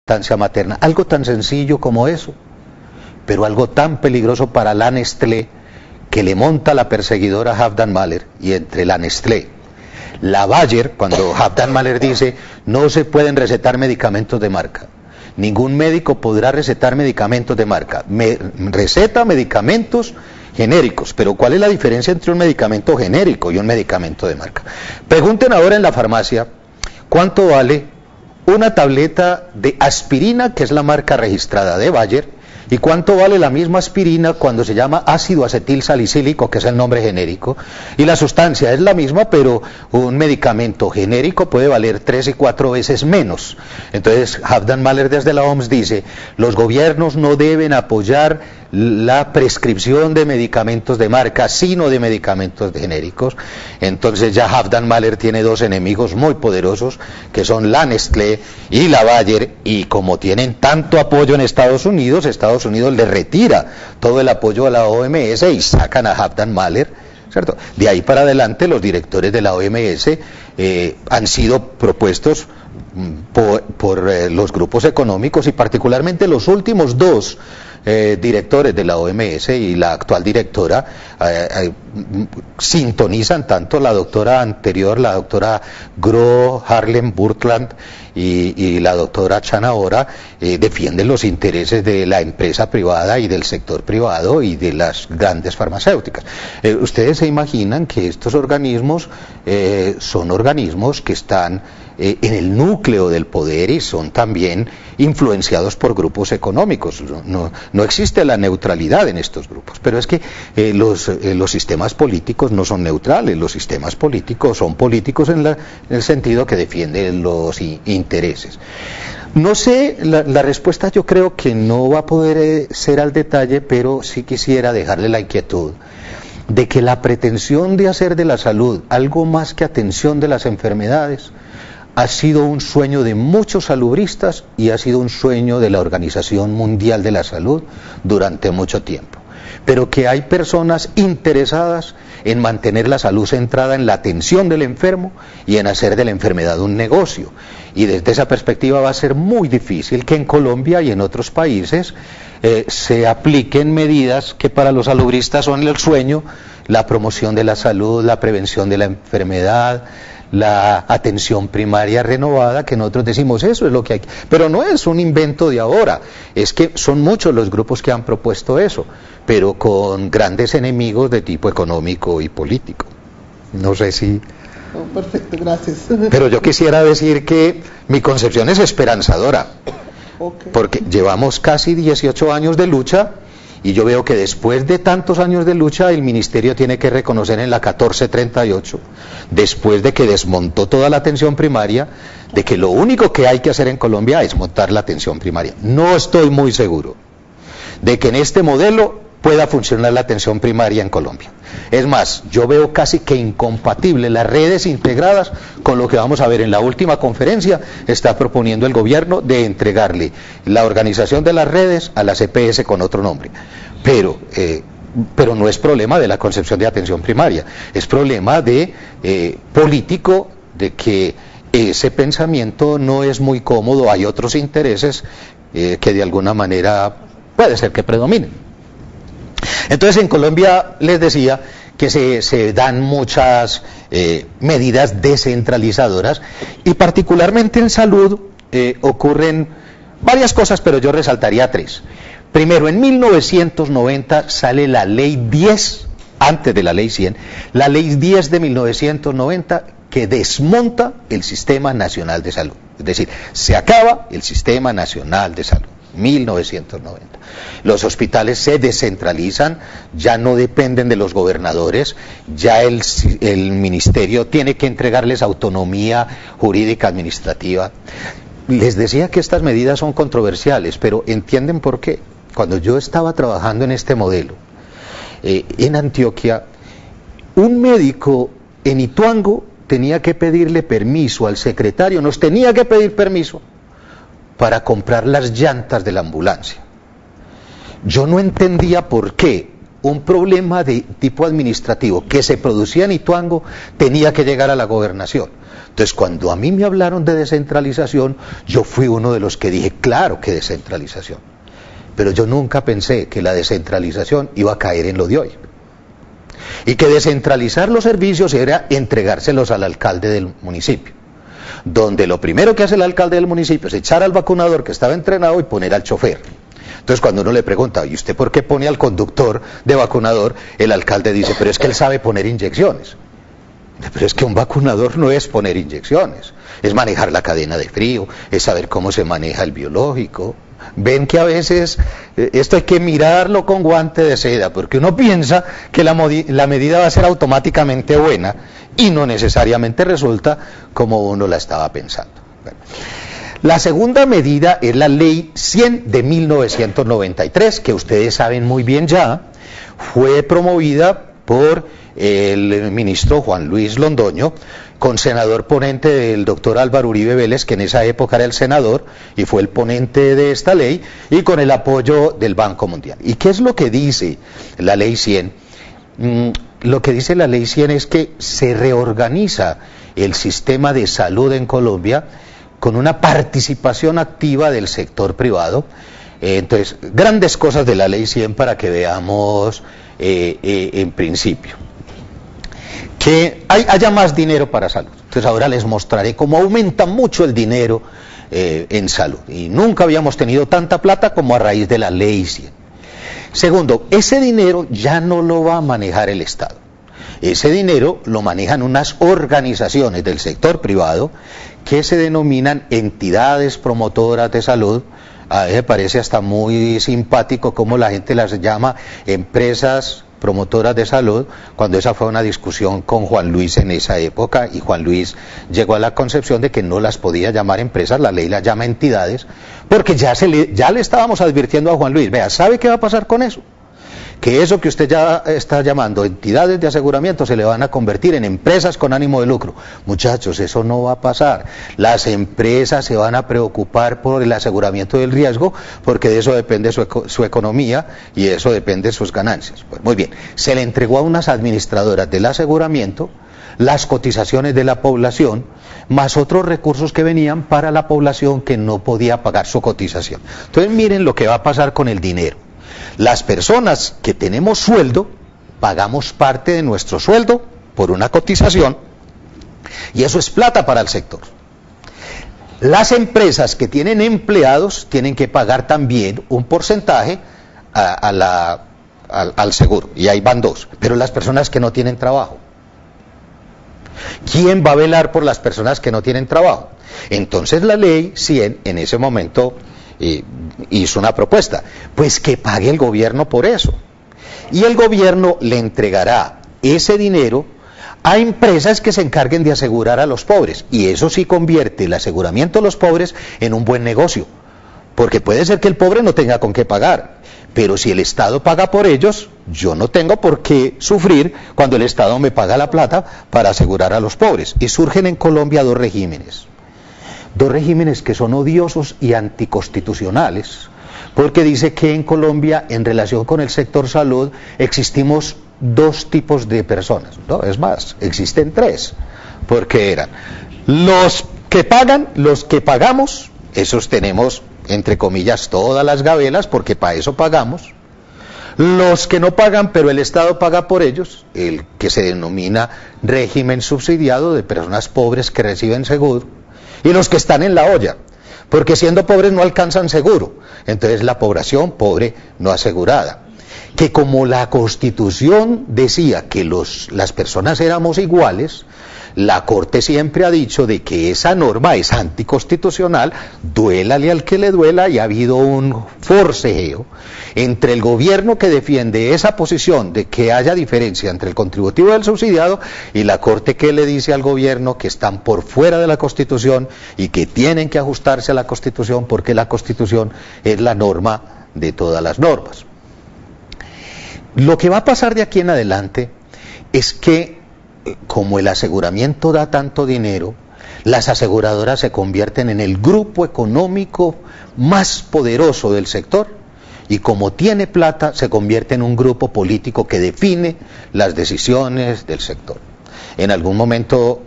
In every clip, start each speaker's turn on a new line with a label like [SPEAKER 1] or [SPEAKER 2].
[SPEAKER 1] lactancia materna. Algo tan sencillo como eso, pero algo tan peligroso para la Nestlé, que le monta la perseguidora Halfdan Mahler, y entre la Nestlé, la Bayer, cuando Halfdan Mahler dice no se pueden recetar medicamentos de marca, ningún médico podrá recetar medicamentos de marca, receta medicamentos genéricos, pero ¿cuál es la diferencia entre un medicamento genérico y un medicamento de marca? Pregunten ahora en la farmacia cuánto vale una tableta de aspirina, que es la marca registrada de Bayer, y cuánto vale la misma aspirina cuando se llama ácido acetil salicílico, que es el nombre genérico, y la sustancia es la misma, pero un medicamento genérico puede valer 3 y 4 veces menos. Entonces Halfdan Mahler desde la OMS dice, los gobiernos no deben apoyar la prescripción de medicamentos de marca, sino de medicamentos genéricos. Entonces ya Halfdan Mahler tiene dos enemigos muy poderosos, que son la Nestlé y la Bayer, y como tienen tanto apoyo en Estados Unidos le retira todo el apoyo a la OMS y sacan a Halfdan Mahler, ¿cierto? De ahí para adelante los directores de la OMS han sido propuestos por los grupos económicos, y particularmente los últimos dos directores de la OMS y la actual directora sintonizan tanto. La doctora anterior, la doctora Gro Harlem Brundtland, y la doctora Chan ahora defienden los intereses de la empresa privada y del sector privado y de las grandes farmacéuticas. Ustedes se imaginan que estos organismos son organismos que están en el núcleo del poder y son también influenciados por grupos económicos. No existe la neutralidad en estos grupos, pero es que los sistemas políticos no son neutrales. Los sistemas políticos son políticos en el sentido que defienden los intereses. No sé, la respuesta yo creo que no va a poder ser al detalle, pero sí quisiera dejarle la inquietud de que la pretensión de hacer de la salud algo más que atención de las enfermedades ha sido un sueño de muchos salubristas y ha sido un sueño de la Organización Mundial de la Salud durante mucho tiempo, pero que hay personas interesadas en mantener la salud centrada en la atención del enfermo y en hacer de la enfermedad un negocio, y desde esa perspectiva va a ser muy difícil que en Colombia y en otros países se apliquen medidas que para los salubristas son el sueño: la promoción de la salud, la prevención de la enfermedad, la atención primaria renovada, que nosotros decimos eso es lo que hay, pero no es un invento de ahora, es que son muchos los grupos que han propuesto eso, pero con grandes enemigos de tipo económico y político. No sé si...
[SPEAKER 2] Perfecto, gracias.
[SPEAKER 1] Pero yo quisiera decir que mi concepción es esperanzadora, porque llevamos casi 18 años de lucha, y yo veo que después de tantos años de lucha el ministerio tiene que reconocer en la 1438, después de que desmontó toda la atención primaria, de que lo único que hay que hacer en Colombia es montar la atención primaria. No estoy muy seguro de que en este modelo pueda funcionar la atención primaria en Colombia. Es más, yo veo casi que incompatible las redes integradas con lo que vamos a ver en la última conferencia. Está proponiendo el gobierno de entregarle la organización de las redes a las EPS con otro nombre, pero no es problema de la concepción de atención primaria, es problema de político, de que ese pensamiento no es muy cómodo. Hay otros intereses que de alguna manera puede ser que predominen. Entonces en Colombia les decía que se dan muchas medidas descentralizadoras, y particularmente en salud ocurren varias cosas, pero yo resaltaría tres. Primero, en 1990 sale la ley 10, antes de la ley 100, la ley 10 de 1990, que desmonta el Sistema Nacional de Salud. Es decir, se acaba el Sistema Nacional de Salud. 1990. Los hospitales se descentralizan, ya no dependen de los gobernadores, ya el ministerio tiene que entregarles autonomía jurídica administrativa. Les decía que estas medidas son controversiales, pero ¿entienden por qué? Cuando yo estaba trabajando en este modelo, en Antioquia, un médico en Ituango tenía que pedirle permiso al secretario, nos tenía que pedir permiso para comprar las llantas de la ambulancia. Yo no entendía por qué un problema de tipo administrativo que se producía en Ituango tenía que llegar a la gobernación. Entonces, cuando a mí me hablaron de descentralización, yo fui uno de los que dije, claro que descentralización. Pero yo nunca pensé que la descentralización iba a caer en lo de hoy. Y que descentralizar los servicios era entregárselos al alcalde del municipio. Donde lo primero que hace el alcalde del municipio es echar al vacunador que estaba entrenado y poner al chofer. Entonces, cuando uno le pregunta, ¿y usted por qué pone al conductor de vacunador? El alcalde dice, pero es que él sabe poner inyecciones. Pero es que un vacunador no es poner inyecciones, es manejar la cadena de frío, es saber cómo se maneja el biológico. Ven que a veces esto hay que mirarlo con guante de seda, porque uno piensa que la medida va a ser automáticamente buena y no necesariamente resulta como uno la estaba pensando. Bueno. La segunda medida es la Ley 100 de 1993, que ustedes saben muy bien ya, fue promovida por el ministro Juan Luis Londoño, con senador ponente del doctor Álvaro Uribe Vélez, que en esa época era el senador y fue el ponente de esta ley, y con el apoyo del Banco Mundial. ¿Y qué es lo que dice la Ley 100? Lo que dice la Ley 100 es que se reorganiza el sistema de salud en Colombia con una participación activa del sector privado. Entonces, grandes cosas de la Ley 100 para que veamos en principio. Que haya más dinero para salud. Entonces ahora les mostraré cómo aumenta mucho el dinero en salud. Y nunca habíamos tenido tanta plata como a raíz de la Ley 100. Segundo, ese dinero ya no lo va a manejar el Estado. Ese dinero lo manejan unas organizaciones del sector privado que se denominan entidades promotoras de salud. A mí me parece hasta muy simpático cómo la gente las llama empresas promotoras de salud, cuando esa fue una discusión con Juan Luis en esa época, y Juan Luis llegó a la concepción de que no las podía llamar empresas, la ley las llama entidades, porque ya le estábamos advirtiendo a Juan Luis, vea, ¿sabe qué va a pasar con eso? Que eso que usted ya está llamando entidades de aseguramiento se le van a convertir en empresas con ánimo de lucro. Muchachos, eso no va a pasar. Las empresas se van a preocupar por el aseguramiento del riesgo, porque de eso depende su economía y de eso depende sus ganancias. Pues muy bien, se le entregó a unas administradoras del aseguramiento las cotizaciones de la población, más otros recursos que venían para la población que no podía pagar su cotización. Entonces miren lo que va a pasar con el dinero. Las personas que tenemos sueldo, pagamos parte de nuestro sueldo por una cotización, y eso es plata para el sector. Las empresas que tienen empleados tienen que pagar también un porcentaje al seguro, y ahí van dos. Pero las personas que no tienen trabajo, ¿quién va a velar por las personas que no tienen trabajo? Entonces la Ley 100 en ese momento hizo una propuesta, pues que pague el gobierno por eso, y el gobierno le entregará ese dinero a empresas que se encarguen de asegurar a los pobres, y eso sí convierte el aseguramiento de los pobres en un buen negocio, porque puede ser que el pobre no tenga con qué pagar, pero si el Estado paga por ellos, yo no tengo por qué sufrir cuando el Estado me paga la plata para asegurar a los pobres. Y surgen en Colombia dos regímenes que son odiosos y anticonstitucionales, porque dice que en Colombia, en relación con el sector salud, existimos dos tipos de personas. No, es más, existen tres, porque eran los que pagan, los que pagamos, esos tenemos, entre comillas, todas las gabelas, porque para eso pagamos. Los que no pagan, pero el Estado paga por ellos, el que se denomina régimen subsidiado de personas pobres que reciben seguro, y los que están en la olla, porque siendo pobres no alcanzan seguro, entonces la población pobre no asegurada. Que como la Constitución decía que las personas éramos iguales, la Corte siempre ha dicho de que esa norma es anticonstitucional, duélale al que le duela, y ha habido un forcejeo entre el gobierno que defiende esa posición de que haya diferencia entre el contributivo y el subsidiado, y la Corte que le dice al gobierno que están por fuera de la Constitución y que tienen que ajustarse a la Constitución, porque la Constitución es la norma de todas las normas. Lo que va a pasar de aquí en adelante es que, como el aseguramiento da tanto dinero, las aseguradoras se convierten en el grupo económico más poderoso del sector, y como tiene plata se convierte en un grupo político que define las decisiones del sector. En algún momento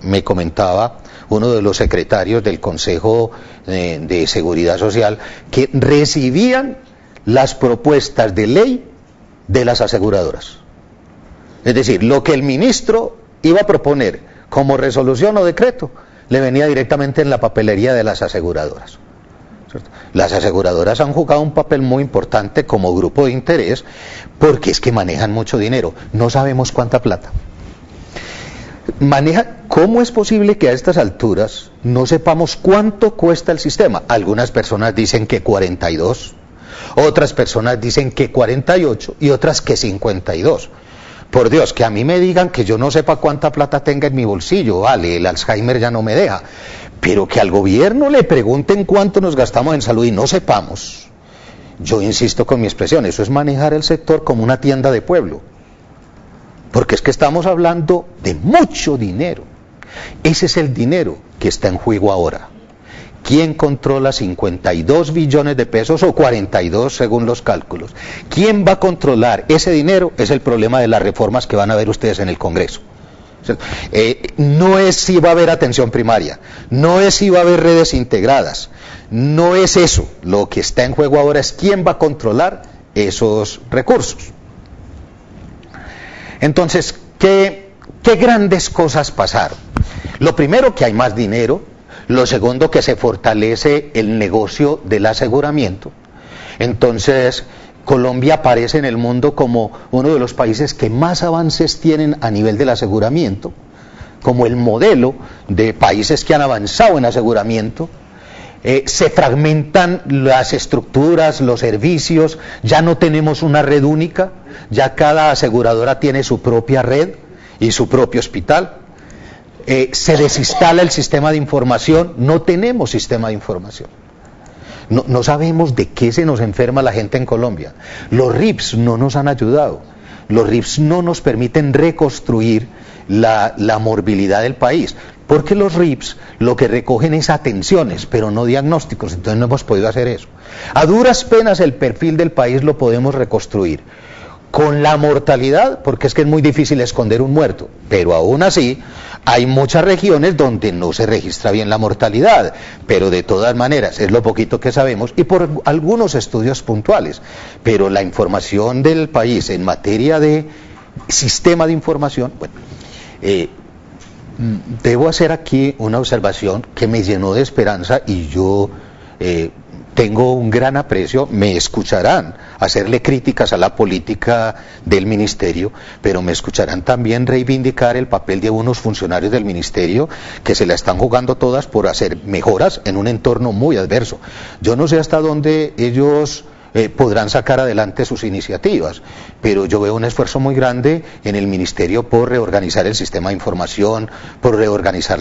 [SPEAKER 1] me comentaba uno de los secretarios del Consejo de Seguridad Social que recibían las propuestas de ley de las aseguradoras. Es decir, lo que el ministro iba a proponer como resolución o decreto le venía directamente en la papelería de las aseguradoras. ¿Cierto? Las aseguradoras han jugado un papel muy importante como grupo de interés porque es que manejan mucho dinero, no sabemos cuánta plata. ¿Cómo es posible que a estas alturas no sepamos cuánto cuesta el sistema? Algunas personas dicen que 42, otras personas dicen que 48 y otras que 52. Por Dios, que a mí me digan que yo no sepa cuánta plata tenga en mi bolsillo, vale, el Alzheimer ya no me deja, pero que al gobierno le pregunten cuánto nos gastamos en salud y no sepamos. Yo insisto con mi expresión, eso es manejar el sector como una tienda de pueblo, porque es que estamos hablando de mucho dinero. Ese es el dinero que está en juego ahora. ¿Quién controla 52 billones de pesos o 42 según los cálculos? ¿Quién va a controlar ese dinero? Es el problema de las reformas que van a ver ustedes en el Congreso. No es si va a haber atención primaria, no es si va a haber redes integradas, no es eso. Lo que está en juego ahora es quién va a controlar esos recursos. Entonces, ¿qué grandes cosas pasaron? Lo primero, que hay más dinero. Lo segundo, que se fortalece el negocio del aseguramiento. Entonces, Colombia aparece en el mundo como uno de los países que más avances tienen a nivel del aseguramiento, como el modelo de países que han avanzado en aseguramiento. Se fragmentan las estructuras, los servicios, ya no tenemos una red única, ya cada aseguradora tiene su propia red y su propio hospital. Se desinstala el sistema de información, no tenemos sistema de información. No sabemos de qué se nos enferma la gente en Colombia. Los RIPS no nos han ayudado. Los RIPS no nos permiten reconstruir la morbilidad del país, porque los RIPS lo que recogen es atenciones, pero no diagnósticos, entonces no hemos podido hacer eso. A duras penas el perfil del país lo podemos reconstruir. Con la mortalidad, porque es que es muy difícil esconder un muerto, pero aún así hay muchas regiones donde no se registra bien la mortalidad, pero de todas maneras es lo poquito que sabemos y por algunos estudios puntuales, pero la información del país en materia de sistema de información, bueno, debo hacer aquí una observación que me llenó de esperanza y yo tengo un gran aprecio, me escucharán hacerle críticas a la política del ministerio, pero me escucharán también reivindicar el papel de unos funcionarios del ministerio que se la están jugando todas por hacer mejoras en un entorno muy adverso. Yo no sé hasta dónde ellos podrán sacar adelante sus iniciativas, pero yo veo un esfuerzo muy grande en el ministerio por reorganizar el sistema de información, por reorganizar